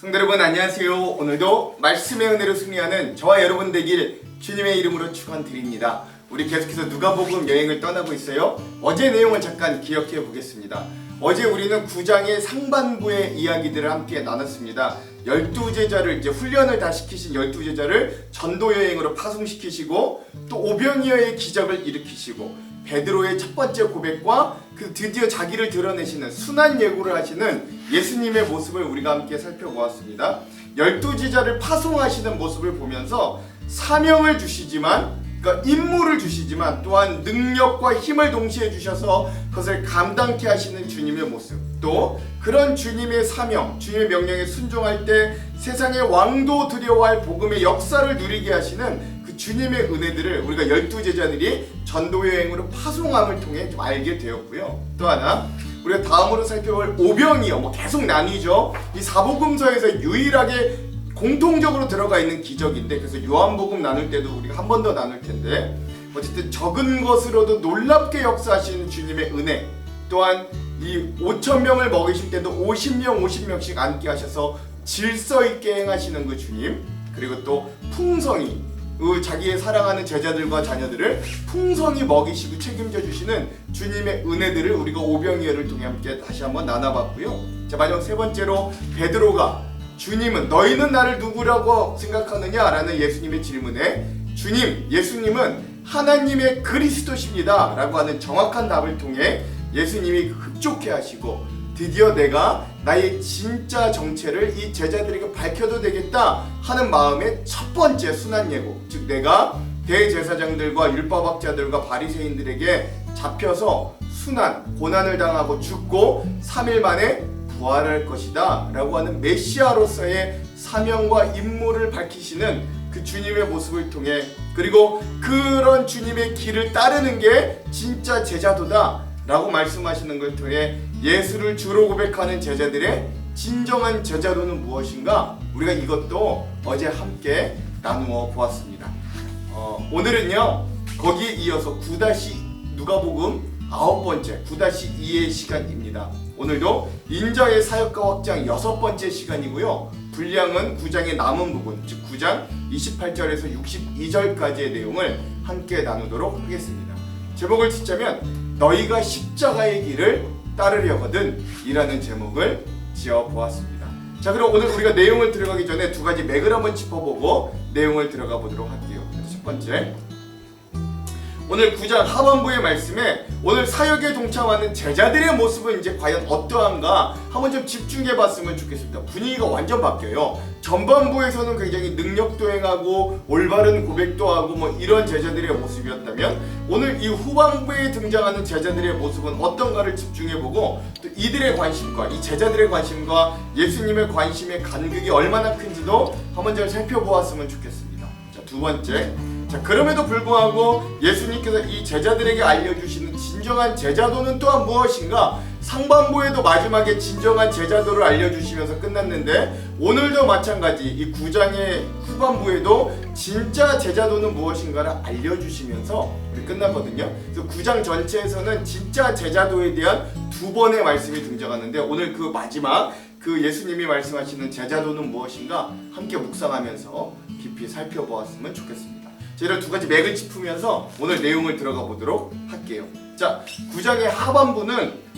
성도 여러분 안녕하세요. 오늘도 말씀의 은혜로 승리하는 저와 여러분 되길 주님의 이름으로 축원드립니다. 우리 계속해서 누가복음 여행을 떠나고 있어요. 어제 내용을 잠깐 기억해 보겠습니다. 어제 우리는 9장의 상반부의 이야기들을 함께 나눴습니다. 12제자를 이제 훈련을 다 시키신 12제자를 전도 여행으로 파송시키시고 또 오병이어의 기적을 일으키시고 베드로의 첫 번째 고백과 그 드디어 자기를 드러내시는 순환 예고를 하시는 예수님의 모습을 우리가 함께 살펴보았습니다. 12제자를 파송하시는 모습을 보면서 사명을 주시지만 그러니까 임무를 주시지만 또한 능력과 힘을 동시에 주셔서 그것을 감당케 하시는 주님의 모습, 또 그런 주님의 사명, 주님의 명령에 순종할 때 세상의 왕도 두려워할 복음의 역사를 누리게 하시는 그 주님의 은혜들을 우리가 12제자들이 전도여행으로 파송함을 통해 좀 알게 되었고요. 또 하나 우리가 다음으로 살펴볼 오병이어, 계속 나뉘죠. 이 사복음서에서 유일하게 공통적으로 들어가 있는 기적인데, 그래서 요한복음 나눌 때도 우리가 한 번 더 나눌 텐데, 어쨌든 적은 것으로도 놀랍게 역사하시는 주님의 은혜, 또한 이 5,000명을 먹이실 때도 50명씩 앉게 하셔서 질서 있게 행하시는 그 주님, 그리고 또 풍성히 자기의 사랑하는 제자들과 자녀들을 풍성히 먹이시고 책임져 주시는 주님의 은혜들을 우리가 오병이어를 통해 함께 다시 한번 나눠봤고요. 자, 마지막 세 번째로 베드로가 주님은 너희는 나를 누구라고 생각하느냐? 라는 예수님의 질문에 주님, 예수님은 하나님의 그리스도십니다 라고 하는 정확한 답을 통해 예수님이 흡족해 하시고 드디어 내가 나의 진짜 정체를 이 제자들에게 밝혀도 되겠다 하는 마음의 첫 번째 순환 예고, 즉 내가 대제사장들과 율법학자들과 바리새인들에게 잡혀서 순환, 고난을 당하고 죽고 3일 만에 부활할 것이다 라고 하는 메시아로서의 사명과 임무를 밝히시는 그 주님의 모습을 통해, 그리고 그런 주님의 길을 따르는 게 진짜 제자도다 라고 말씀하시는 걸 통해 예수를 주로 고백하는 제자들의 진정한 제자도는 무엇인가, 우리가 이것도 어제 함께 나누어 보았습니다. 오늘은요 거기에 이어서 9- 누가복음 9번째 9-2의 시간입니다. 오늘도 인자의 사역과 확장 6번째 시간이고요. 분량은 9장의 남은 부분, 즉 9장 28절에서 62절까지의 내용을 함께 나누도록 하겠습니다. 제목을 짓자면 너희가 십자가의 길을 따르려거든 이라는 제목을 지어보았습니다. 자, 그럼 오늘 우리가 내용을 들어가기 전에 두 가지 맥을 한번 짚어보고 내용을 들어가 보도록 할게요. 첫 번째, 오늘 9장 하반부의 말씀에 오늘 사역에 동참하는 제자들의 모습은 이제 과연 어떠한가 한번 좀 집중해 봤으면 좋겠습니다. 분위기가 완전 바뀌어요. 전반부에서는 굉장히 능력도 행하고 올바른 고백도 하고 뭐 이런 제자들의 모습이었다면 오늘 이 후반부에 등장하는 제자들의 모습은 어떤가를 집중해 보고 또 이들의 관심과 이 제자들의 관심과 예수님의 관심의 간극이 얼마나 큰지도 한번 좀 살펴보았으면 좋겠습니다. 자, 두 번째, 자, 그럼에도 불구하고 예수님께서 이 제자들에게 알려주시는 진정한 제자도는 또한 무엇인가? 상반부에도 마지막에 진정한 제자도를 알려주시면서 끝났는데 오늘도 마찬가지 이 9장의 후반부에도 진짜 제자도는 무엇인가를 알려주시면서 우리 끝났거든요. 그래서 9장 전체에서는 진짜 제자도에 대한 두 번의 말씀이 등장하는데 오늘 그 마지막 그 예수님이 말씀하시는 제자도는 무엇인가 함께 묵상하면서 깊이 살펴보았으면 좋겠습니다. 이런 두 가지 맥을 짚으면서 오늘 내용을 들어가 보도록 할게요. 자, 9장의 하반부는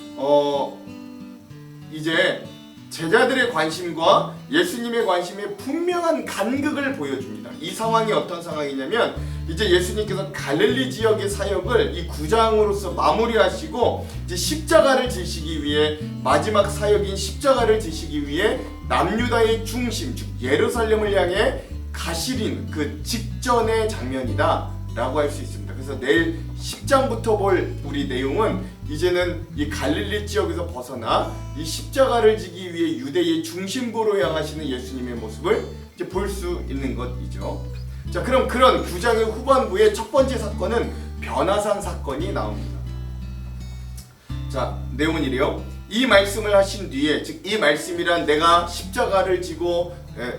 이제 제자들의 관심과 예수님의 관심의 분명한 간극을 보여줍니다. 이 상황이 어떤 상황이냐면 이제 예수님께서 갈릴리 지역의 사역을 이 9장으로서 마무리하시고 이제 십자가를 지시기 위해 마지막 사역인 십자가를 지시기 위해 남유다의 중심, 즉 예루살렘을 향해 가시린 그 직전의 장면이다 라고 할 수 있습니다. 그래서 내일 10장부터 볼 우리 내용은 이제는 이 갈릴리 지역에서 벗어나 이 십자가를 지기 위해 유대의 중심부로 향하시는 예수님의 모습을 이제 볼 수 있는 것이죠. 자, 그럼 그런 9장의 후반부의 첫 번째 사건은 변화산 사건이 나옵니다. 자, 내용은 이래요. 이 말씀을 하신 뒤에, 즉 이 말씀이란 내가 십자가를 지고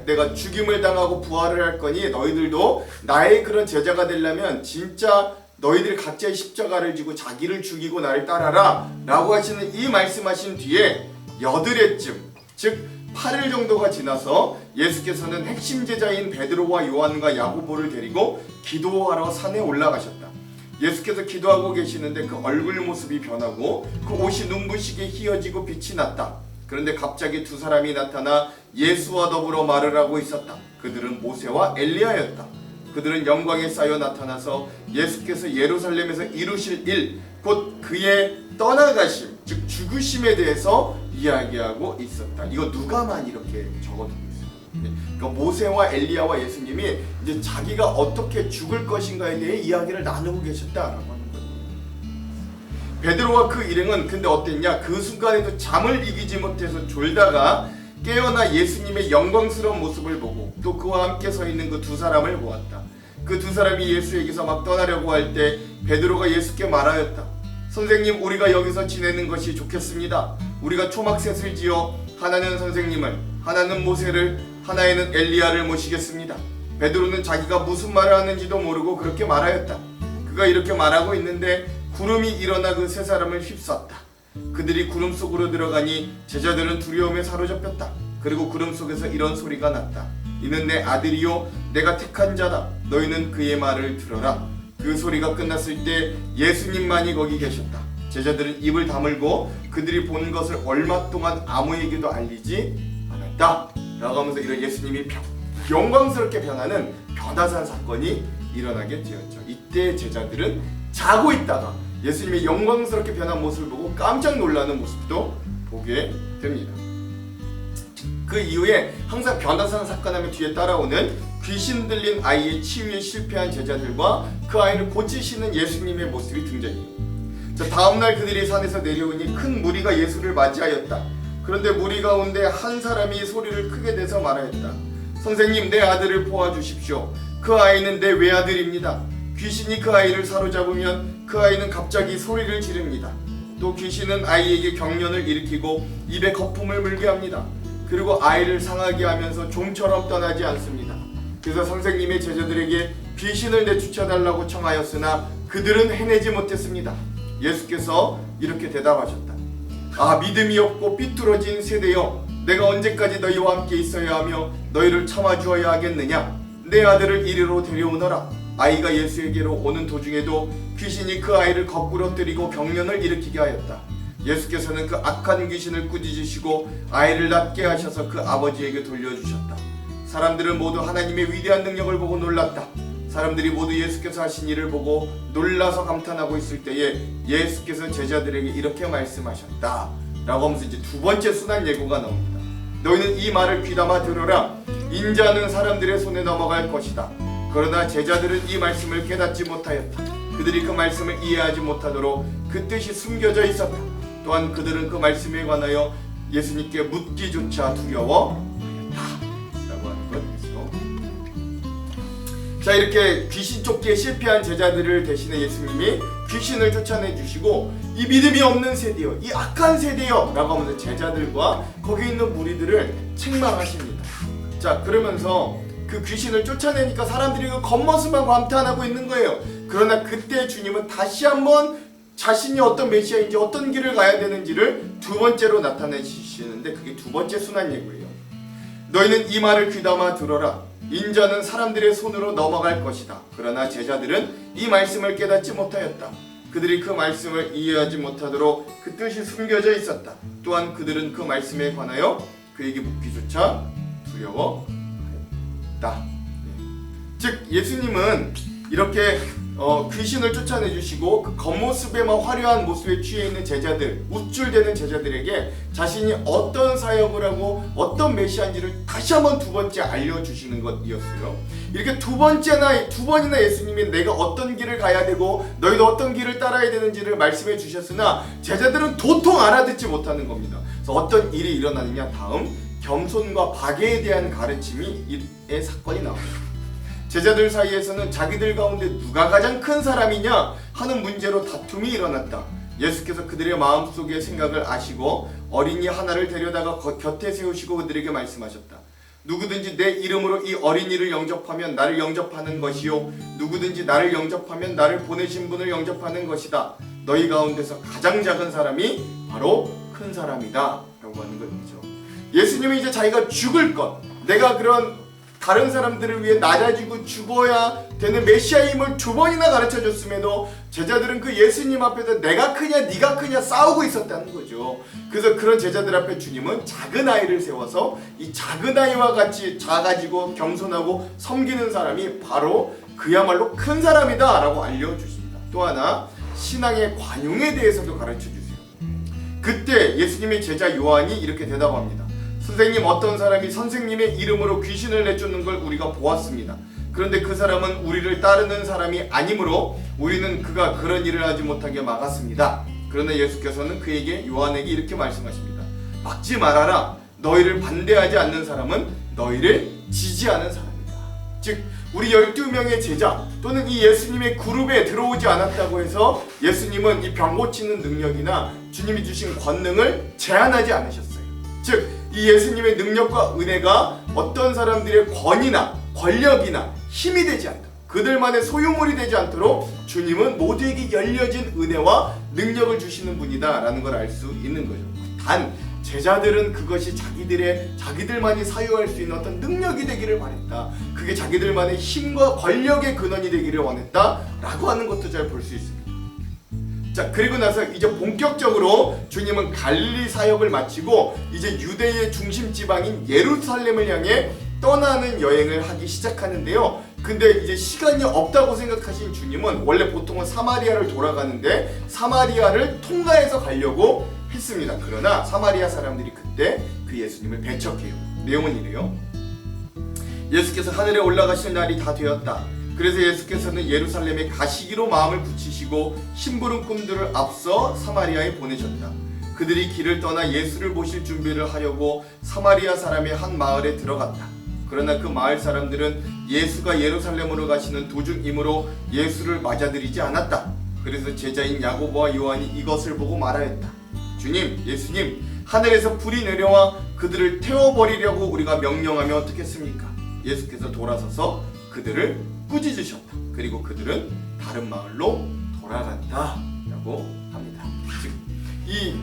내가 죽임을 당하고 부활을 할 거니 너희들도 나의 그런 제자가 되려면 진짜 너희들 각자의 십자가를 지고 자기를 죽이고 나를 따라라 라고 하시는 이 말씀하신 뒤에 여드레쯤, 즉 8일 정도가 지나서 예수께서는 핵심 제자인 베드로와 요한과 야고보를 데리고 기도하러 산에 올라가셨다. 예수께서 기도하고 계시는데 그 얼굴 모습이 변하고 그 옷이 눈부시게 휘어지고 빛이 났다. 그런데 갑자기 두 사람이 나타나 예수와 더불어 말을 하고 있었다. 그들은 모세와 엘리야였다. 그들은 영광에 쌓여 나타나서 예수께서 예루살렘에서 이루실 일, 곧 그의 떠나가심, 즉 죽으심에 대해서 이야기하고 있었다. 이거 누가만 이렇게 적어두고 있어요. 그러니까 모세와 엘리야와 예수님이 이제 자기가 어떻게 죽을 것인가에 대해 이야기를 나누고 계셨다라고 하는 거예요. 베드로와 그 일행은 근데 어땠냐? 그 순간에도 잠을 이기지 못해서 졸다가 깨어나 예수님의 영광스러운 모습을 보고 또 그와 함께 서 있는 그 두 사람을 보았다. 그 두 사람이 예수에게서 막 떠나려고 할 때 베드로가 예수께 말하였다. 선생님, 우리가 여기서 지내는 것이 좋겠습니다. 우리가 초막셋을 지어 하나는 선생님을, 하나는 모세를, 하나에는 엘리야를 모시겠습니다. 베드로는 자기가 무슨 말을 하는지도 모르고 그렇게 말하였다. 그가 이렇게 말하고 있는데 구름이 일어나 그 세 사람을 휩쌌다. 그들이 구름 속으로 들어가니 제자들은 두려움에 사로잡혔다. 그리고 구름 속에서 이런 소리가 났다. 이는 내 아들이요 내가 택한 자다. 너희는 그의 말을 들어라. 그 소리가 끝났을 때 예수님만이 거기 계셨다. 제자들은 입을 다물고 그들이 본 것을 얼마 동안 아무에게도 알리지 않았다. 라고 하면서 이런 예수님이 영광스럽게 변하는 변화산 사건이 일어나게 되었죠. 이때 제자들은 자고 있다가 예수님의 영광스럽게 변한 모습을 보고 깜짝 놀라는 모습도 보게 됩니다. 그 이후에 항상 변화산 사건 하면 뒤에 따라오는 귀신 들린 아이의 치유에 실패한 제자들과 그 아이를 고치시는 예수님의 모습이 등장해요. 자, 다음날 그들이 산에서 내려오니 큰 무리가 예수를 맞이하였다. 그런데 무리 가운데 한 사람이 소리를 크게 내서 말하였다. 선생님, 내 아들을 보아주십시오. 그 아이는 내 외아들입니다. 귀신이 그 아이를 사로잡으면 그 아이는 갑자기 소리를 지릅니다. 또 귀신은 아이에게 경련을 일으키고 입에 거품을 물게 합니다. 그리고 아이를 상하게 하면서 좀처럼 떠나지 않습니다. 그래서 선생님의 제자들에게 귀신을 내쫓아달라고 청하였으나 그들은 해내지 못했습니다. 예수께서 이렇게 대답하셨다. 아, 믿음이 없고 삐뚤어진 세대여, 내가 언제까지 너희와 함께 있어야 하며 너희를 참아주어야 하겠느냐? 내 아들을 이리로 데려오너라. 아이가 예수에게로 오는 도중에도 귀신이 그 아이를 거꾸로 때리고 경련을 일으키게 하였다. 예수께서는 그 악한 귀신을 꾸짖으시고 아이를 낫게 하셔서 그 아버지에게 돌려주셨다. 사람들은 모두 하나님의 위대한 능력을 보고 놀랐다. 사람들이 모두 예수께서 하신 일을 보고 놀라서 감탄하고 있을 때에 예수께서 제자들에게 이렇게 말씀하셨다 라고 하면서 이제 두 번째 순환 예고가 나옵니다. 너희는 이 말을 귀담아 들어라. 인자는 사람들의 손에 넘어갈 것이다. 그러나 제자들은 이 말씀을 깨닫지 못하였다. 그들이 그 말씀을 이해하지 못하도록 그 뜻이 숨겨져 있었다. 또한 그들은 그 말씀에 관하여 예수님께 묻기조차 두려워하였다 라고 하는 것이죠. 자, 이렇게 귀신 쫓기에 실패한 제자들을 대신해 예수님이 귀신을 쫓아내 주시고 이 믿음이 없는 세대여, 이 악한 세대여 라고 하면서 제자들과 거기 있는 무리들을 책망하십니다. 자, 그러면서 그 귀신을 쫓아내니까 사람들이 그 겉모습만 감탄하고 있는 거예요. 그러나 그때 주님은 다시 한번 자신이 어떤 메시아인지 어떤 길을 가야 되는지를 두 번째로 나타내시는데 그게 두 번째 순환 예고예요. 너희는 이 말을 귀담아 들어라. 인자는 사람들의 손으로 넘어갈 것이다. 그러나 제자들은 이 말씀을 깨닫지 못하였다. 그들이 그 말씀을 이해하지 못하도록 그 뜻이 숨겨져 있었다. 또한 그들은 그 말씀에 관하여 그에게 묻기조차 두려워하였다. 즉 예수님은 이렇게 귀신을 쫓아내주시고 그 겉모습에만 화려한 모습에 취해 있는 제자들, 우쭐대는 제자들에게 자신이 어떤 사역을 하고 어떤 메시아인지를 다시 한번 두 번째 알려주시는 것이었어요. 이렇게 두 번이나 예수님이 내가 어떤 길을 가야 되고 너희도 어떤 길을 따라야 되는지를 말씀해 주셨으나 제자들은 도통 알아듣지 못하는 겁니다. 그래서 어떤 일이 일어나느냐, 다음 겸손과 박애에 대한 가르침이 이 사건이 나옵니다. 제자들 사이에서는 자기들 가운데 누가 가장 큰 사람이냐 하는 문제로 다툼이 일어났다. 예수께서 그들의 마음속의 생각을 아시고 어린이 하나를 데려다가 곁에 세우시고 그들에게 말씀하셨다. 누구든지 내 이름으로 이 어린이를 영접하면 나를 영접하는 것이요, 누구든지 나를 영접하면 나를 보내신 분을 영접하는 것이다. 너희 가운데서 가장 작은 사람이 바로 큰 사람이다 라고 하는 것이죠. 예수님이 이제 자기가 죽을 것, 내가 그런 다른 사람들을 위해 낮아지고 죽어야 되는 메시아임을 두 번이나 가르쳐줬음에도 제자들은 그 예수님 앞에서 내가 크냐 네가 크냐 싸우고 있었다는 거죠. 그래서 그런 제자들 앞에 주님은 작은 아이를 세워서 이 작은 아이와 같이 작아지고 겸손하고 섬기는 사람이 바로 그야말로 큰 사람이다 라고 알려주십니다. 또 하나, 신앙의 관용에 대해서도 가르쳐주세요. 그때 예수님의 제자 요한이 이렇게 대답합니다. 선생님, 어떤 사람이 선생님의 이름으로 귀신을 내쫓는 걸 우리가 보았습니다. 그런데 그 사람은 우리를 따르는 사람이 아니므로 우리는 그가 그런 일을 하지 못하게 막았습니다. 그러나 예수께서는 그에게, 요한에게 이렇게 말씀하십니다. 막지 말아라. 너희를 반대하지 않는 사람은 너희를 지지하는 사람이다. 즉 우리 12명의 제자 또는 이 예수님의 그룹에 들어오지 않았다고 해서 예수님은 이 병 고치는 능력이나 주님이 주신 권능을 제한하지 않으셨어요. 즉 이 예수님의 능력과 은혜가 어떤 사람들의 권위나 권력이나 힘이 되지 않도록, 그들만의 소유물이 되지 않도록 주님은 모두에게 열려진 은혜와 능력을 주시는 분이다 라는 걸 알 수 있는 거죠. 단 제자들은 그것이 자기들만이 사유할 수 있는 어떤 능력이 되기를 원했다. 그게 자기들만의 힘과 권력의 근원이 되기를 원했다 라고 하는 것도 잘 볼 수 있습니다. 자, 그리고 나서 이제 본격적으로 주님은 갈릴리 사역을 마치고 이제 유대의 중심 지방인 예루살렘을 향해 떠나는 여행을 하기 시작하는데요. 근데 이제 시간이 없다고 생각하신 주님은 원래 보통은 사마리아를 돌아가는데 사마리아를 통과해서 가려고 했습니다. 그러나 사마리아 사람들이 그때 그 예수님을 배척해요. 내용은 이래요. 예수께서 하늘에 올라가실 날이 다 되었다. 그래서 예수께서는 예루살렘에 가시기로 마음을 굳히시고 심부름 꿈들을 앞서 사마리아에 보내셨다. 그들이 길을 떠나 예수를 보실 준비를 하려고 사마리아 사람의 한 마을에 들어갔다. 그러나 그 마을 사람들은 예수가 예루살렘으로 가시는 도중이므로 예수를 맞아들이지 않았다. 그래서 제자인 야고보와 요한이 이것을 보고 말하였다. 주님, 예수님, 하늘에서 불이 내려와 그들을 태워버리려고 우리가 명령하면 어떻겠습니까? 예수께서 돌아서서 그들을 꾸짖으셨다. 그리고 그들은 다른 마을로 돌아갔다 라고 합니다. 즉, 이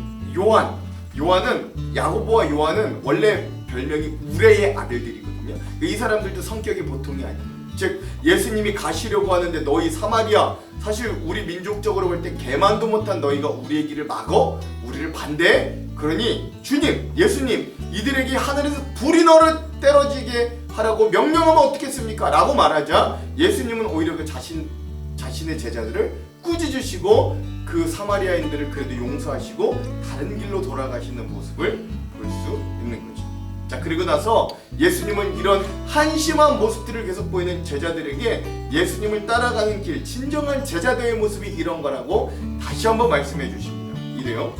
요한은 야고보와 요한은 원래 별명이 우레의 아들들이거든요. 이 사람들도 성격이 보통이 아니에요. 즉 예수님이 가시려고 하는데 너희 사마리아, 사실 우리 민족적으로 볼 때 개만도 못한 너희가 우리의 길을 막어? 우리를 반대해? 그러니 주님, 예수님, 이들에게 하늘에서 불이 너를 떨어지게 하라고 명령하면 어떻겠습니까? 라고 말하자 예수님은 오히려 그 자신의 제자들을 꾸짖으시고 그 사마리아인들을 그래도 용서하시고 다른 길로 돌아가시는 모습을 볼 수 있는 거죠. 자, 그리고 나서 예수님은 이런 한심한 모습들을 계속 보이는 제자들에게 예수님을 따라가는 길, 진정한 제자들의 모습이 이런 거라고 다시 한번 말씀해 주십니다. 이래요.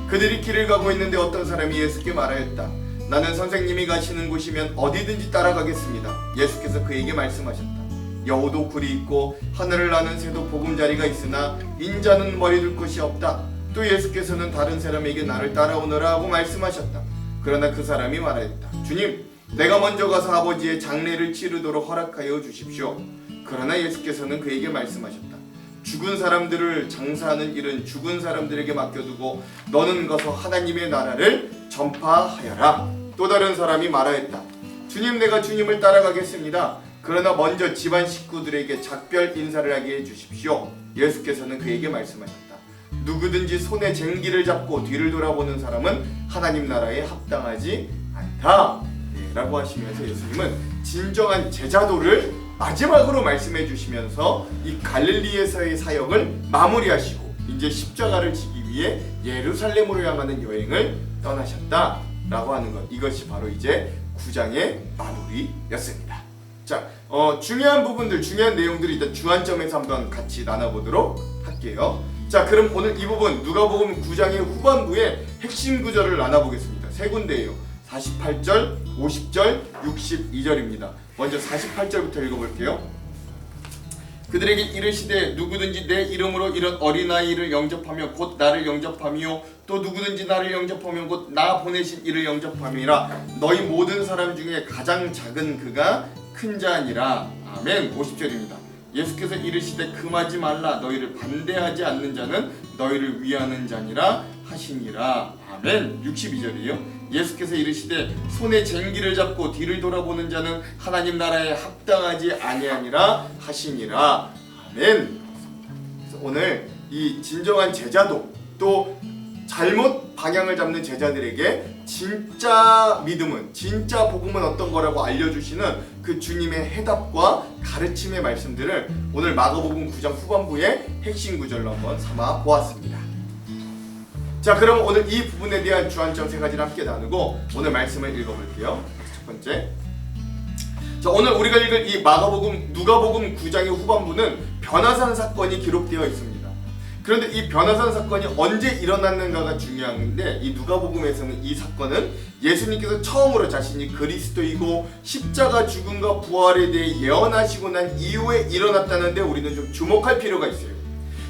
그들이 길을 가고 있는데 어떤 사람이 예수께 말하였다. 나는 선생님이 가시는 곳이면 어디든지 따라가겠습니다. 예수께서 그에게 말씀하셨다. 여우도 굴이 있고 하늘을 나는 새도 보금자리가 있으나 인자는 머리 둘 곳이 없다. 또 예수께서는 다른 사람에게 나를 따라오너라 하고 말씀하셨다. 그러나 그 사람이 말하였다. 주님, 내가 먼저 가서 아버지의 장례를 치르도록 허락하여 주십시오. 그러나 예수께서는 그에게 말씀하셨다. 죽은 사람들을 장사하는 일은 죽은 사람들에게 맡겨두고 너는 가서 하나님의 나라를 전파하여라. 또 다른 사람이 말하였다. 주님, 내가 주님을 따라가겠습니다. 그러나 먼저 집안 식구들에게 작별 인사를 하게 해주십시오. 예수께서는 그에게 말씀하셨다. 누구든지 손에 쟁기를 잡고 뒤를 돌아보는 사람은 하나님 나라에 합당하지 않다. 라고 하시면서 예수님은 진정한 제자도를 마지막으로 말씀해 주시면서 이 갈릴리에서의 사역을 마무리하시고 이제 십자가를 지기 위해 예루살렘으로 향하는 여행을 떠나셨다라고 하는 것, 이것이 바로 이제 9장의 마무리였습니다. 자, 중요한 부분들, 중요한 내용들을 일단 주안점에서 한번 같이 나눠보도록 할게요. 자, 그럼 오늘 이 부분 누가복음 9장의 후반부에 핵심 구절을 나눠보겠습니다. 세 군데예요. 48절, 50절, 62절입니다. 먼저 48절부터 읽어볼게요. 그들에게 이르시되 누구든지 내 이름으로 이런 어린아이를 영접하며 곧 나를 영접함이요 또 누구든지 나를 영접하면 곧 나 보내신 이를 영접함이라. 너희 모든 사람 중에 가장 작은 그가 큰 자니라. 아멘. 50절입니다. 예수께서 이르시되 금하지 말라. 너희를 반대하지 않는 자는 너희를 위하는 자니라 하시니라. 아멘. 62절이에요. 예수께서 이르시되 손에 쟁기를 잡고 뒤를 돌아보는 자는 하나님 나라에 합당하지 아니하니라 하시니라. 아멘. 그래서 오늘 이 진정한 제자도 또 잘못 방향을 잡는 제자들에게 진짜 믿음은, 진짜 복음은 어떤 거라고 알려주시는 그 주님의 해답과 가르침의 말씀들을 오늘 마가복음 9장 후반부의 핵심 구절로 한번 삼아 보았습니다. 자, 그럼 오늘 이 부분에 대한 주안점 세 가지를 함께 나누고 오늘 말씀을 읽어볼게요. 첫 번째, 자, 오늘 우리가 읽을 이 누가복음 9장의 후반부는 변화산 사건이 기록되어 있습니다. 그런데 이 변화산 사건이 언제 일어났는가가 중요한데, 이 누가복음에서는 이 사건은 예수님께서 처음으로 자신이 그리스도이고 십자가 죽음과 부활에 대해 예언하시고 난 이후에 일어났다는데 우리는 좀 주목할 필요가 있어요.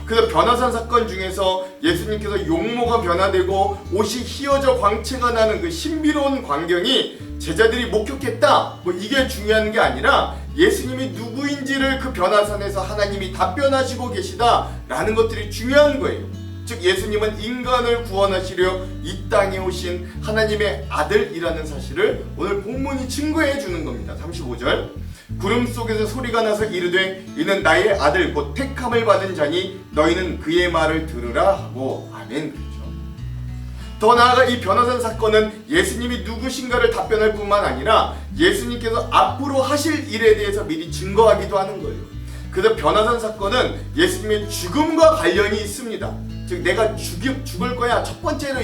그래서 변화산 사건 중에서 예수님께서 용모가 변화되고 옷이 휘어져 광채가 나는 그 신비로운 광경이 제자들이 목격했다, 뭐 이게 중요한 게 아니라 예수님이 누구인지를 그 변화산에서 하나님이 답변하시고 계시다라는 것들이 중요한 거예요. 즉 예수님은 인간을 구원하시려 이 땅에 오신 하나님의 아들이라는 사실을 오늘 본문이 증거해 주는 겁니다. 35절, 구름 속에서 소리가 나서 이르되 이는 나의 아들 곧 택함을 받은 자니 너희는 그의 말을 들으라 하고. 아멘. 그렇죠. 더 나아가 이 변화산 사건은 예수님이 누구신가를 답변할 뿐만 아니라 예수님께서 앞으로 하실 일에 대해서 미리 증거하기도 하는 거예요. 그래서 변화산 사건은 예수님의 죽음과 관련이 있습니다. 즉 내가 죽을 거야 첫 번째로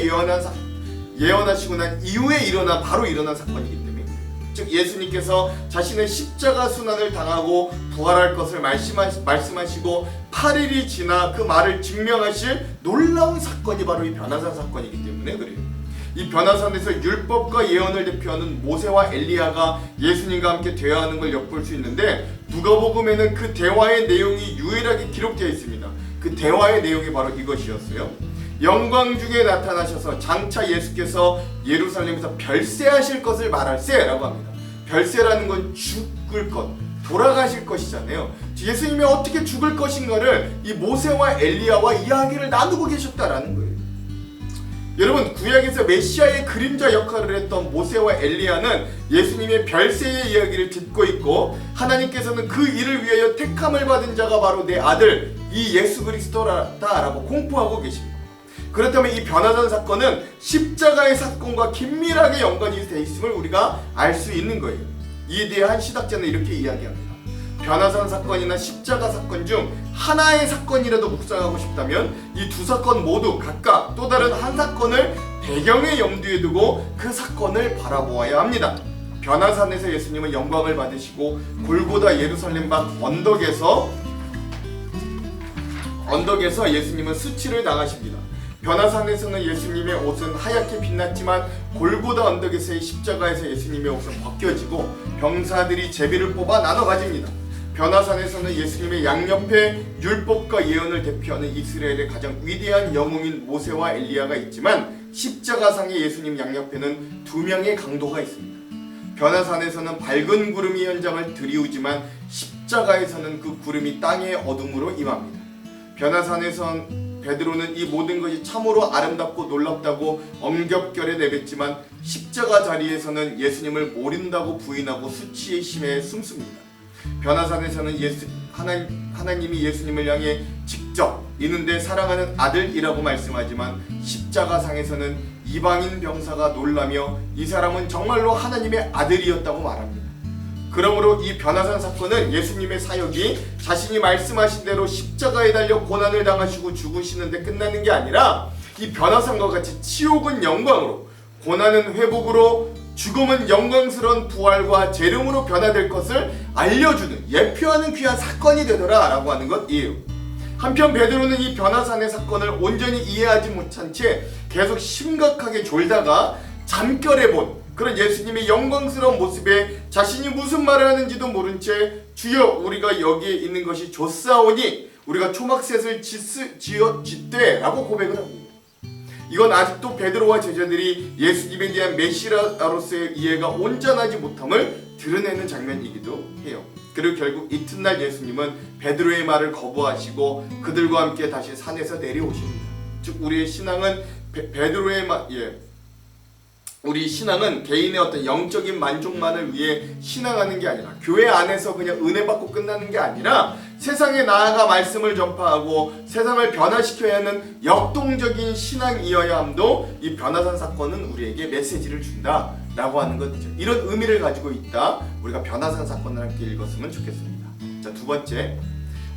예언하시고 난 이후에 바로 일어난 사건이기 때문에, 즉 예수님께서 자신의 십자가 순환을 당하고 부활할 것을 말씀하시고 8일이 지나 그 말을 증명하실 놀라운 사건이 바로 이 변화산 사건이기 때문에 그래요. 이 변화산에서 율법과 예언을 대표하는 모세와 엘리야가 예수님과 함께 대화하는 걸 엿볼 수 있는데, 누가복음에는 그 대화의 내용이 유일하게 기록되어 있습니다. 그 대화의 내용이 바로 이것이었어요. 영광 중에 나타나셔서 장차 예수께서 예루살렘에서 별세하실 것을 말할세라고 합니다. 별세라는 건 죽을 것, 돌아가실 것이잖아요. 예수님이 어떻게 죽을 것인가를 이 모세와 엘리야와 이야기를 나누고 계셨다라는 거예요. 여러분, 구약에서 메시아의 그림자 역할을 했던 모세와 엘리야는 예수님의 별세의 이야기를 듣고 있고, 하나님께서는 그 일을 위하여 택함을 받은 자가 바로 내 아들 이 예수 그리스도라고 공포하고 계십니다. 그렇다면 이 변화산 사건은 십자가의 사건과 긴밀하게 연관이 되어 있음을 우리가 알 수 있는 거예요. 이에 대한 시각자는 이렇게 이야기합니다. 변화산 사건이나 십자가 사건 중 하나의 사건이라도 묵상하고 싶다면 이 두 사건 모두 각각 또 다른 한 사건을 배경에 염두에 두고 그 사건을 바라보아야 합니다. 변화산에서 예수님은 영광을 받으시고 골고다 예루살렘 밖 언덕에서 예수님은 수치를 당하십니다. 변화산에서는 예수님의 옷은 하얗게 빛났지만 골고다 언덕에서의 십자가에서 예수님의 옷은 벗겨지고 병사들이 제비를 뽑아 나눠 가집니다. 변화산에서는 예수님의 양옆에 율법과 예언을 대표하는 이스라엘의 가장 위대한 영웅인 모세와 엘리야가 있지만, 십자가상의 예수님 양옆에는 두 명의 강도가 있습니다. 변화산에서는 밝은 구름이 현장을 드리우지만 십자가에서는 그 구름이 땅의 어둠으로 임합니다. 변화산에선 베드로는 이 모든 것이 참으로 아름답고 놀랍다고 엄격결에 내뱉지만 십자가 자리에서는 예수님을 모른다고 부인하고 수치의 심에 숨습니다. 변화산에서는 하나님이 예수님을 향해 직접 이는데 사랑하는 아들이라고 말씀하지만 십자가상에서는 이방인 병사가 놀라며 이 사람은 정말로 하나님의 아들이었다고 말합니다. 그러므로 이 변화산 사건은 예수님의 사역이 자신이 말씀하신 대로 십자가에 달려 고난을 당하시고 죽으시는데 끝나는 게 아니라 이 변화산과 같이 치욕은 영광으로, 고난은 회복으로, 죽음은 영광스러운 부활과 재림으로 변화될 것을 알려주는, 예표하는 귀한 사건이 되더라 라고 하는 것이에요. 한편 베드로는 이 변화산의 사건을 온전히 이해하지 못한 채 계속 심각하게 졸다가 잠결에 본 그런 예수님의 영광스러운 모습에 자신이 무슨 말을 하는지도 모른 채 주여 우리가 여기에 있는 것이 좋사오니 우리가 초막셋을 짓되 라고 고백을 합니다. 이건 아직도 베드로와 제자들이 예수님에 대한 메시아로서의 이해가 온전하지 못함을 드러내는 장면이기도 해요. 그리고 결국 이튿날 예수님은 베드로의 말을 거부하시고 그들과 함께 다시 산에서 내려오십니다. 즉 우리의 신앙은 우리 신앙은 개인의 어떤 영적인 만족만을 위해 신앙하는 게 아니라, 교회 안에서 그냥 은혜 받고 끝나는 게 아니라 세상에 나아가 말씀을 전파하고 세상을 변화시켜야 하는 역동적인 신앙이어야 함도 이 변화산 사건은 우리에게 메시지를 준다라고 하는 거죠. 이런 의미를 가지고 있다. 우리가 변화산 사건을 함께 읽었으면 좋겠습니다. 자, 두 번째,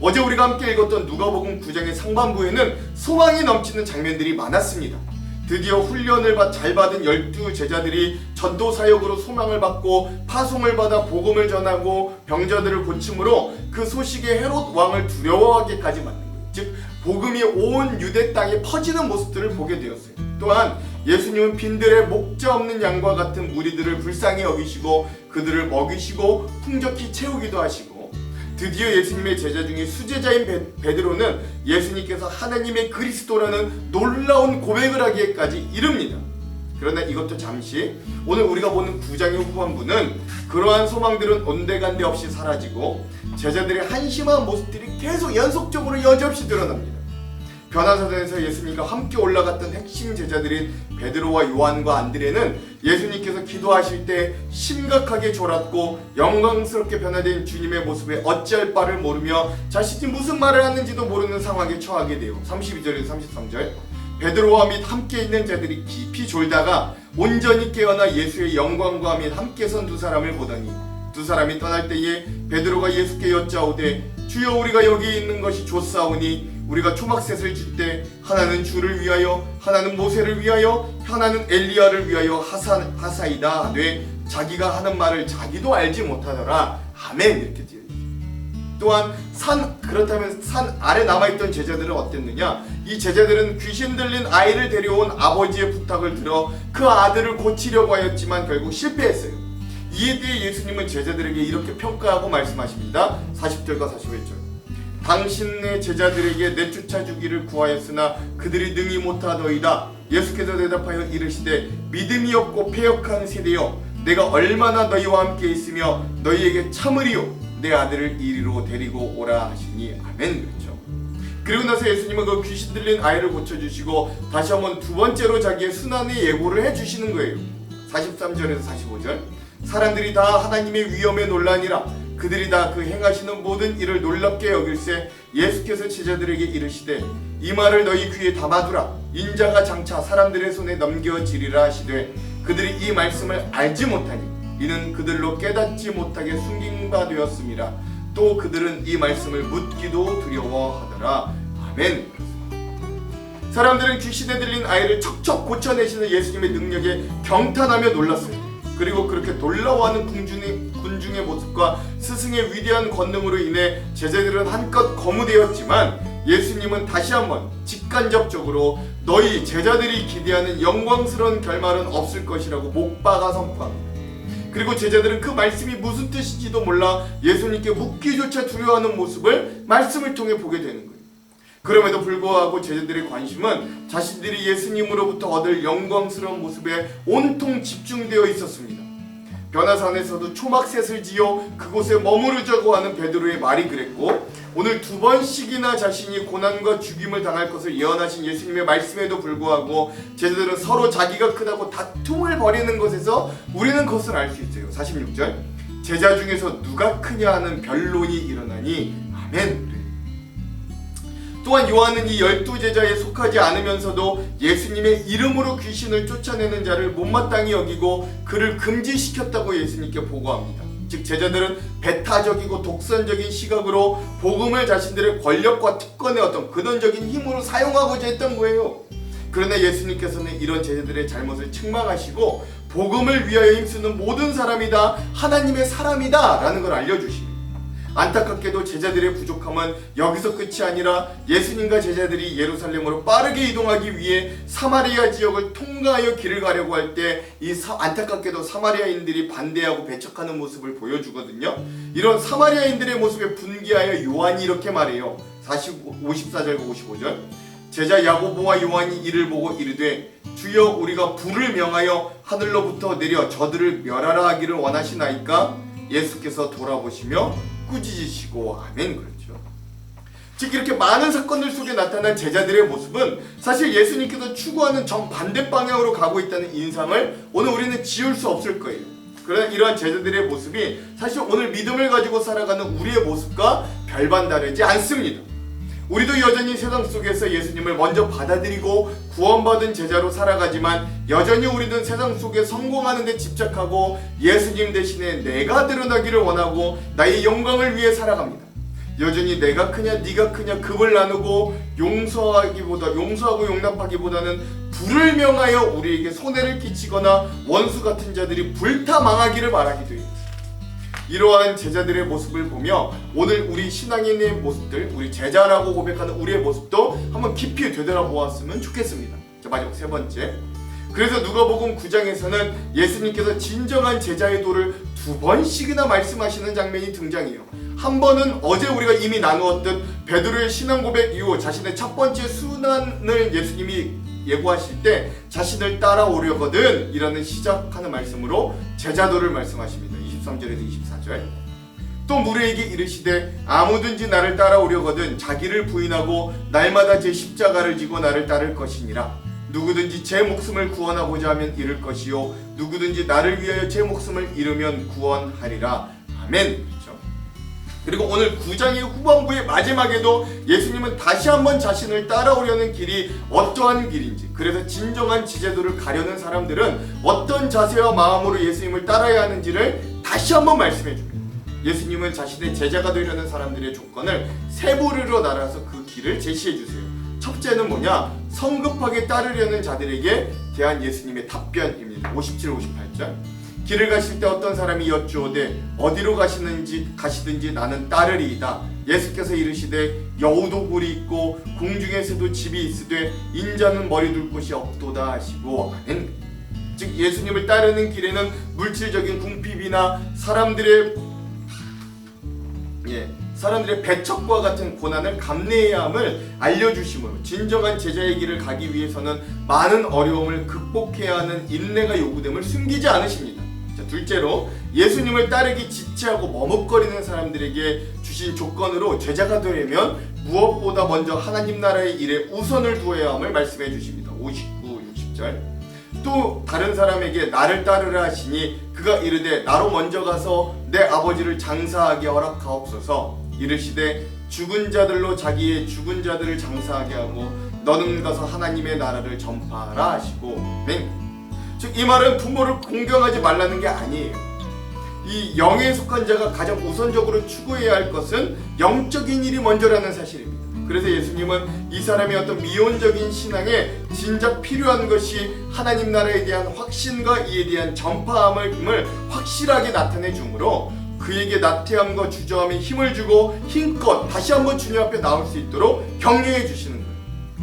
어제 우리가 함께 읽었던 누가복음 9장의 상반부에는 소망이 넘치는 장면들이 많았습니다. 드디어 훈련을 잘 받은 12제자들이 전도 사역으로 소망을 받고 파송을 받아 복음을 전하고 병자들을 고침으로 그 소식에 헤롯 왕을 두려워하게까지 만든 거예요. 즉 복음이 온 유대 땅에 퍼지는 모습들을 보게 되었어요. 또한 예수님은 빈들의 목자 없는 양과 같은 무리들을 불쌍히 여기시고 그들을 먹이시고 풍족히 채우기도 하시고, 드디어 예수님의 제자 중에 수제자인 베드로는 예수님께서 하나님의 그리스도라는 놀라운 고백을 하기까지 이릅니다. 그러나 이것도 잠시, 오늘 우리가 보는 9장의 후반부는 그러한 소망들은 온데간데 없이 사라지고 제자들의 한심한 모습들이 계속 연속적으로 여지없이 드러납니다. 변화사전에서 예수님과 함께 올라갔던 핵심 제자들인 베드로와 요한과 안드레는 예수님께서 기도하실 때 심각하게 졸았고 영광스럽게 변화된 주님의 모습에 어찌할 바를 모르며 자신이 무슨 말을 하는지도 모르는 상황에 처하게 돼요. 32절에서 33절, 베드로와 및 함께 있는 자들이 깊이 졸다가 온전히 깨어나 예수의 영광과 및 함께 선 두 사람을 보더니 두 사람이 떠날 때에 베드로가 예수께 여짜오되 주여, 우리가 여기 있는 것이 좋사오니 우리가 초막셋을 줄 때 하나는 주를 위하여, 하나는 모세를 위하여, 하나는 엘리야를 위하여 하사이다 하되 자기가 하는 말을 자기도 알지 못하더라. 아멘. 이렇게 되어 있습니다. 또한 그렇다면 산 아래 남아있던 제자들은 어땠느냐? 이 제자들은 귀신 들린 아이를 데려온 아버지의 부탁을 들어 그 아들을 고치려고 하였지만 결국 실패했어요. 이에 대해 예수님은 제자들에게 이렇게 평가하고 말씀하십니다. 40절과 41절. 당신의 제자들에게 내쫓아 주기를 구하였으나 그들이 능히 못하더이다. 예수께서 대답하여 이르시되 믿음이 없고 패역한 세대여, 내가 얼마나 너희와 함께 있으며 너희에게 참으리요. 내 아들을 이리로 데리고 오라 하시니 아멘. 그렇죠. 그리고 나서 예수님은 그 귀신 들린 아이를 고쳐주시고 다시 한번 두 번째로 자기의 순환의 예고를 해주시는 거예요. 43절에서 45절. 사람들이 다 하나님의 위엄에 놀라니라. 그들이 다 그 행하시는 모든 일을 놀랍게 여길세 예수께서 제자들에게 이르시되 이 말을 너희 귀에 담아두라. 인자가 장차 사람들의 손에 넘겨지리라 하시되 그들이 이 말씀을 알지 못하니 이는 그들로 깨닫지 못하게 숨긴 바 되었음이라. 또 그들은 이 말씀을 묻기도 두려워하더라. 아멘. 사람들은 귀신에 들린 아이를 척척 고쳐내시는 예수님의 능력에 경탄하며 놀랐습니다. 그리고 그렇게 놀라워하는 군중의 모습과 스승의 위대한 권능으로 인해 제자들은 한껏 거무되었지만 예수님은 다시 한번 직간접적으로 너희 제자들이 기대하는 영광스러운 결말은 없을 것이라고 못 박아 선포합니다. 그리고 제자들은 그 말씀이 무슨 뜻인지도 몰라 예수님께 묻기조차 두려워하는 모습을 말씀을 통해 보게 되는 거예요. 그럼에도 불구하고 제자들의 관심은 자신들이 예수님으로부터 얻을 영광스러운 모습에 온통 집중되어 있었습니다. 변화산에서도 초막셋을 지어 그곳에 머무르자고 하는 베드로의 말이 그랬고, 오늘 두 번씩이나 자신이 고난과 죽임을 당할 것을 예언하신 예수님의 말씀에도 불구하고 제자들은 서로 자기가 크다고 다툼을 벌이는 것에서 우리는 그것을 알 수 있어요. 46절, 제자 중에서 누가 크냐 하는 변론이 일어나니 아멘. 또한 요한은 이 12제자에 속하지 않으면서도 예수님의 이름으로 귀신을 쫓아내는 자를 못마땅히 여기고 그를 금지시켰다고 예수님께 보고합니다. 즉 제자들은 배타적이고 독선적인 시각으로 복음을 자신들의 권력과 특권의 어떤 근원적인 힘으로 사용하고자 했던 거예요. 그러나 예수님께서는 이런 제자들의 잘못을 책망하시고 복음을 위하여 힘쓰는 모든 사람이 다 하나님의 사람이다 라는 걸 알려주십니다. 안타깝게도 제자들의 부족함은 여기서 끝이 아니라 예수님과 제자들이 예루살렘으로 빠르게 이동하기 위해 사마리아 지역을 통과하여 길을 가려고 할 때 이 안타깝게도 사마리아인들이 반대하고 배척하는 모습을 보여주거든요. 이런 사마리아인들의 모습에 분개하여 요한이 이렇게 말해요. 54절과 55절. 제자 야고보와 요한이 이를 보고 이르되 주여, 우리가 불을 명하여 하늘로부터 내려 저들을 멸하라 하기를 원하시나이까? 예수께서 돌아보시며 꾸짖으시고 아멘. 그렇죠. 즉 이렇게 많은 사건들 속에 나타난 제자들의 모습은 사실 예수님께서 추구하는 정반대 방향으로 가고 있다는 인상을 오늘 우리는 지울 수 없을 거예요. 그러나 이러한 제자들의 모습이 사실 오늘 믿음을 가지고 살아가는 우리의 모습과 별반 다르지 않습니다. 우리도 여전히 세상 속에서 예수님을 먼저 받아들이고 구원받은 제자로 살아가지만 여전히 우리는 세상 속에 성공하는 데 집착하고 예수님 대신에 내가 드러나기를 원하고 나의 영광을 위해 살아갑니다. 여전히 내가 크냐 네가 크냐 급을 나누고 용서하고 용납하기보다는 불을 명하여 우리에게 손해를 끼치거나 원수 같은 자들이 불타 망하기를 바라기도 해요. 이러한 제자들의 모습을 보며 오늘 우리 신앙인의 모습들, 우리 제자라고 고백하는 우리의 모습도 한번 깊이 되돌아보았으면 좋겠습니다. 자, 마지막 세 번째, 그래서 누가복음 9장에서는 예수님께서 진정한 제자의 도를 2번씩이나 말씀하시는 장면이 등장해요. 한 번은 어제 우리가 이미 나누었듯 베드로의 신앙 고백 이후 자신의 첫 번째 순환을 예수님이 예고하실 때 자신을 따라오려거든 이라는 시작하는 말씀으로 제자도를 말씀하십니다. 23절에서 24절. 또 무리에게 이르시되 아무든지 나를 따라오려거든 자기를 부인하고 날마다 제 십자가를 지고 나를 따를 것이니라. 누구든지 제 목숨을 구원하고자 하면 잃을 것이요 누구든지 나를 위하여 제 목숨을 잃으면 구원하리라. 아멘. 그렇죠? 그리고 오늘 9장의 후반부의 마지막에도 예수님은 다시 한번 자신을 따라오려는 길이 어떠한 길인지, 그래서 진정한 지제도를 가려는 사람들은 어떤 자세와 마음으로 예수님을 따라야 하는지를 다시 한번 말씀해 줍니다. 예수님은 자신의 제자가 되려는 사람들의 조건을 세 부류로 나눠서 그 길을 제시해 주세요. 첫째는 뭐냐? 성급하게 따르려는 자들에게 대한 예수님의 답변입니다. 57, 58절. 길을 가실 때 어떤 사람이 여쭈오되 어디로 가시든지 나는 따르리이다. 예수께서 이르시되 여우도 굴이 있고 공중에서도 집이 있으되 인자는 머리 둘 곳이 없도다 하시고. 아멘. 즉 예수님을 따르는 길에는 물질적인 궁핍이나 사람들의 배척과 같은 고난을 감내해야 함을 알려주심으로 진정한 제자의 길을 가기 위해서는 많은 어려움을 극복해야 하는 인내가 요구됨을 숨기지 않으십니다. 자, 둘째로 예수님을 따르기 지체하고 머뭇거리는 사람들에게 주신 조건으로 제자가 되려면 무엇보다 먼저 하나님 나라의 일에 우선을 두어야 함을 말씀해 주십니다. 59, 60절. 또 다른 사람에게 나를 따르라 하시니 그가 이르되 나로 먼저 가서 내 아버지를 장사하게 허락하옵소서. 이르시되 죽은 자들로 자기의 죽은 자들을 장사하게 하고 너는 가서 하나님의 나라를 전파하라 하시고. 즉 이 말은 부모를 공경하지 말라는 게 아니에요. 이 영에 속한 자가 가장 우선적으로 추구해야 할 것은 영적인 일이 먼저라는 사실입니다. 그래서 예수님은 이 사람의 어떤 미온적인 신앙에 진작 필요한 것이 하나님 나라에 대한 확신과 이에 대한 전파함을 확실하게 나타내 주므로 그에게 나태함과 주저함에 힘을 주고 힘껏 다시 한번 주님 앞에 나올 수 있도록 격려해 주시는 거예요.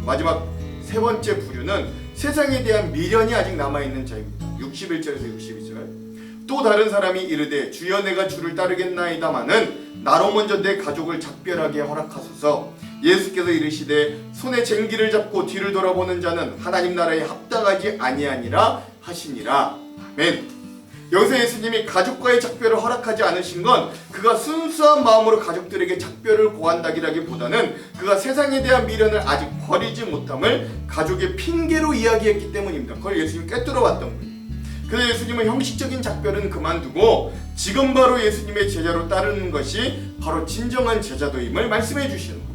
마지막 세 번째 부류는 세상에 대한 미련이 아직 남아있는 자입니다. 61절에서 62절. 또 다른 사람이 이르되 주여 내가 주를 따르겠나이다마는 나로 먼저 내 가족을 작별하게 허락하소서. 예수께서 이르시되 손에 쟁기를 잡고 뒤를 돌아보는 자는 하나님 나라에 합당하지 아니하니라 하시니라. 아멘. 여기서 예수님이 가족과의 작별을 허락하지 않으신 건 그가 순수한 마음으로 가족들에게 작별을 고한다기보다는 그가 세상에 대한 미련을 아직 버리지 못함을 가족의 핑계로 이야기했기 때문입니다. 그걸 예수님이 꿰뚫어왔던 거예요. 그래서 예수님은 형식적인 작별은 그만두고 지금 바로 예수님의 제자로 따르는 것이 바로 진정한 제자도임을 말씀해 주시는 거예요.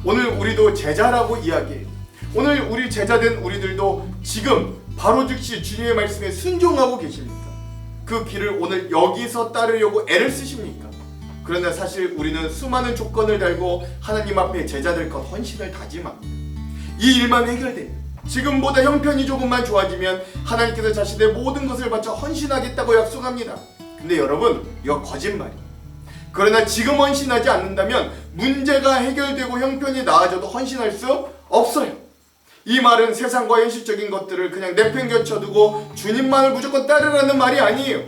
오늘 우리도 제자라고 이야기해요. 오늘 우리 제자된 우리들도 지금 바로 즉시 주님의 말씀에 순종하고 계십니까? 그 길을 오늘 여기서 따르려고 애를 쓰십니까? 그러나 사실 우리는 수많은 조건을 달고 하나님 앞에 제자될 것 헌신을 다짐합니다. 이 일만 해결됩니다. 지금보다 형편이 조금만 좋아지면 하나님께서 자신의 모든 것을 바쳐 헌신하겠다고 약속합니다. 근데 여러분, 이거 거짓말이에요. 그러나 지금 헌신하지 않는다면 문제가 해결되고 형편이 나아져도 헌신할 수 없어요. 이 말은 세상과 현실적인 것들을 그냥 내팽겨쳐두고 주님만을 무조건 따르라는 말이 아니에요.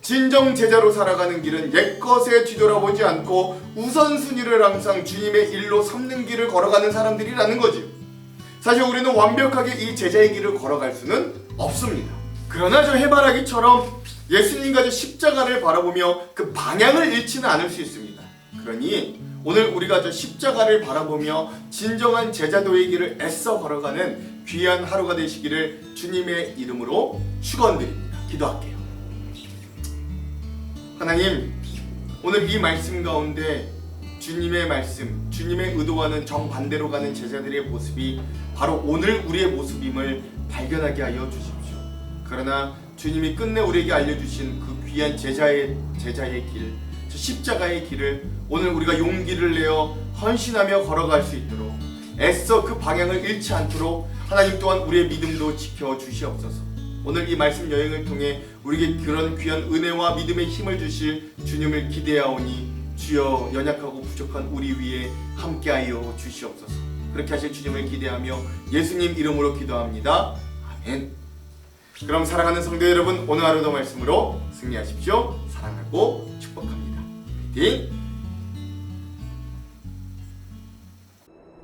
진정 제자로 살아가는 길은 옛것에 뒤돌아보지 않고 우선순위를 항상 주님의 일로 삼는 길을 걸어가는 사람들이라는 거죠. 사실 우리는 완벽하게 이 제자의 길을 걸어갈 수는 없습니다. 그러나 저 해바라기처럼 예수님과 저 십자가를 바라보며 그 방향을 잃지는 않을 수 있습니다. 그러니 오늘 우리가 저 십자가를 바라보며 진정한 제자도의 길을 애써 걸어가는 귀한 하루가 되시기를 주님의 이름으로 축원드립니다. 기도할게요. 하나님, 오늘 이 말씀 가운데 주님의 말씀, 주님의 의도와는 정반대로 가는 제자들의 모습이 바로 오늘 우리의 모습임을 발견하게 하여 주십시오. 그러나 주님이 끝내 우리에게 알려주신 그 귀한 제자의 길, 십자가의 길을 오늘 우리가 용기를 내어 헌신하며 걸어갈 수 있도록 애써 그 방향을 잃지 않도록 하나님 또한 우리의 믿음도 지켜주시옵소서. 오늘 이 말씀 여행을 통해 우리에게 그런 귀한 은혜와 믿음의 힘을 주실 주님을 기대하오니 주여 연약하고 부족한 우리 위에 함께하여 주시옵소서. 그렇게 하실 주님을 기대하며 예수님 이름으로 기도합니다. 아멘. 그럼 사랑하는 성도 여러분, 오늘 하루도 말씀으로 승리하십시오. 사랑하고 축복합니다. 화이팅!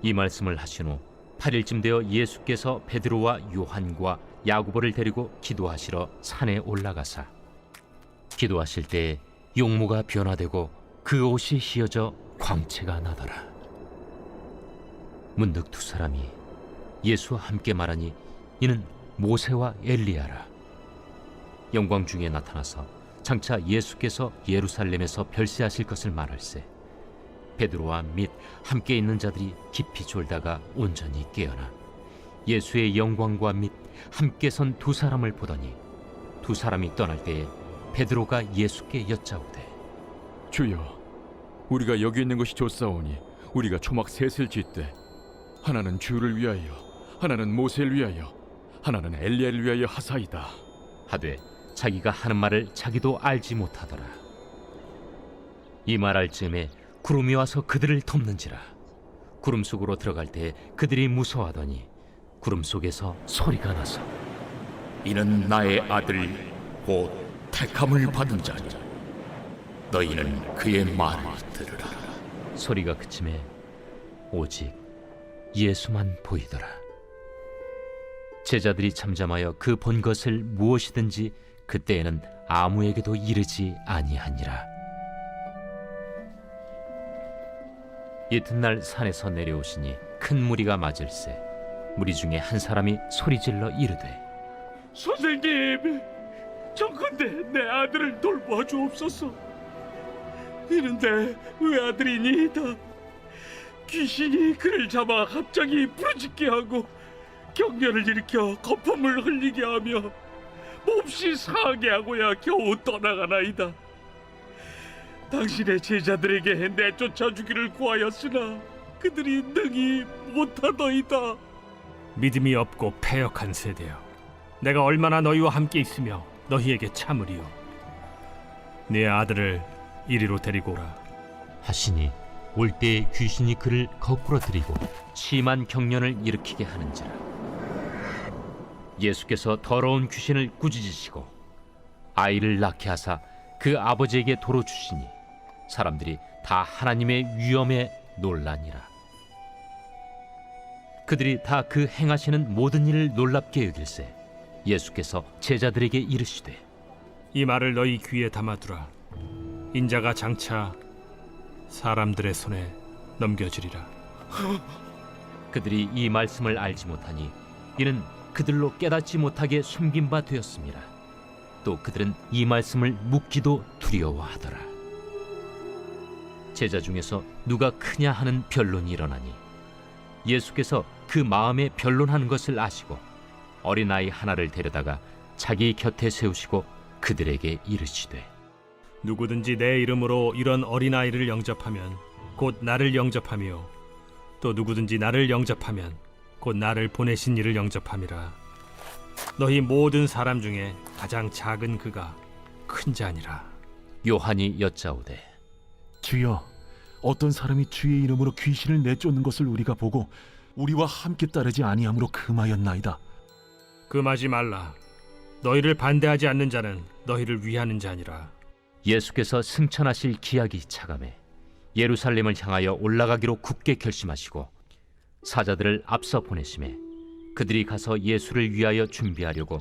이 말씀을 하신 후 8일쯤 되어 예수께서 베드로와 요한과 야고보를 데리고 기도하시러 산에 올라가사 기도하실 때에 용모가 변화되고 그 옷이 휘어져 광채가 나더라. 문득 두 사람이 예수와 함께 말하니 이는 모세와 엘리야라. 영광 중에 나타나서 장차 예수께서 예루살렘에서 별세하실 것을 말할세 베드로와 및 함께 있는 자들이 깊이 졸다가 온전히 깨어나 예수의 영광과 및 함께 선 두 사람을 보더니 두 사람이 떠날 때에 베드로가 예수께 여짜오되 주여, 우리가 여기 있는 것이 좋사오니 우리가 초막 셋을 짓되 하나는 주를 위하여, 하나는 모세를 위하여, 하나는 엘리야를 위하여 하사이다 하되 자기가 하는 말을 자기도 알지 못하더라. 이 말할 즈음에 구름이 와서 그들을 덮는지라. 구름 속으로 들어갈 때 그들이 무서워하더니 구름 속에서 소리가 나서 이는 나의 아들 곧 택함을 받은 자니 너희는 그의 말을 들으라. 소리가 그침에 오직 예수만 보이더라. 제자들이 잠잠하여 그 본 것을 무엇이든지 그때에는 아무에게도 이르지 아니하니라. 이튿날 산에서 내려오시니 큰 무리가 맞을세 무리 중에 한 사람이 소리질러 이르되 선생님, 정컨대 내 아들을 돌보아 주옵소서. 이는 내 외아들이니이다. 귀신이 그를 잡아 갑자기 부르짖게 하고 경련을 일으켜 거품을 흘리게 하며 몹시 상하게 하고야 겨우 떠나가나이다. 당신의 제자들에게 내쫓아 주기를 구하였으나 그들이 능히 못하더이다. 믿음이 없고 패역한 세대여, 내가 얼마나 너희와 함께 있으며 너희에게 참으리요. 네 아들을 이리로 데리고 오라 하시니 올 때에 귀신이 그를 거꾸로 들이고 심한 경련을 일으키게 하는지라. 예수께서 더러운 귀신을 꾸짖으시고 아이를 낳게 하사 그 아버지에게 도로 주시니 사람들이 다 하나님의 위엄에 놀라니라. 그들이 다 그 행하시는 모든 일을 놀랍게 여길세 예수께서 제자들에게 이르시되 이 말을 너희 귀에 담아두라. 인자가 장차 사람들의 손에 넘겨지리라. 그들이 이 말씀을 알지 못하니 이는 그들로 깨닫지 못하게 숨긴 바 되었습니다. 또 그들은 이 말씀을 묻기도 두려워하더라. 제자 중에서 누가 크냐 하는 변론이 일어나니 예수께서 그 마음에 변론하는 것을 아시고 어린아이 하나를 데려다가 자기 곁에 세우시고 그들에게 이르시되 누구든지 내 이름으로 이런 어린아이를 영접하면 곧 나를 영접하며 또 누구든지 나를 영접하면 곧 나를 보내신 이를 영접함이라. 너희 모든 사람 중에 가장 작은 그가 큰 자니라. 요한이 여짜오되 주여, 어떤 사람이 주의 이름으로 귀신을 내쫓는 것을 우리가 보고 우리와 함께 따르지 아니함으로 금하였나이다. 금하지 말라. 너희를 반대하지 않는 자는 너희를 위하는 자니라. 예수께서 승천하실 기약이 차감해 예루살렘을 향하여 올라가기로 굳게 결심하시고 사자들을 앞서 보내심에 그들이 가서 예수를 위하여 준비하려고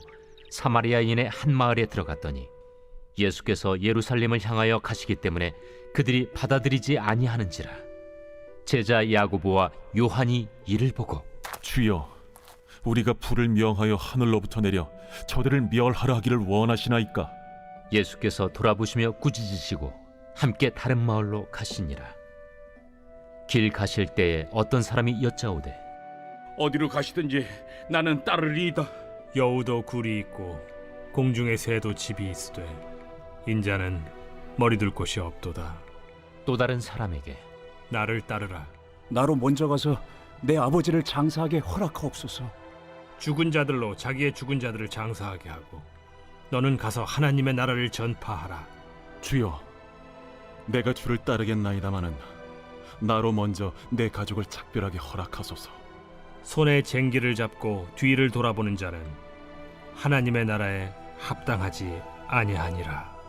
사마리아인의 한 마을에 들어갔더니 예수께서 예루살렘을 향하여 가시기 때문에 그들이 받아들이지 아니하는지라. 제자 야고보와 요한이 이를 보고 주여, 우리가 불을 명하여 하늘로부터 내려 저들을 멸하라 하기를 원하시나이까? 예수께서 돌아보시며 꾸짖으시고 함께 다른 마을로 가시니라. 길 가실 때에 어떤 사람이 여짜오되 어디로 가시든지 나는 따르리이다. 여우도 굴이 있고 공중의 새도 집이 있으되 인자는 머리둘 곳이 없도다. 또 다른 사람에게 나를 따르라. 나로 먼저 가서 내 아버지를 장사하게 허락하옵소서. 죽은 자들로 자기의 죽은 자들을 장사하게 하고 너는 가서 하나님의 나라를 전파하라. 주여, 내가 주를 따르겠나이다마는 나로 먼저 내 가족을 작별하게 허락하소서. 손에 쟁기를 잡고 뒤를 돌아보는 자는 하나님의 나라에 합당하지 아니하니라.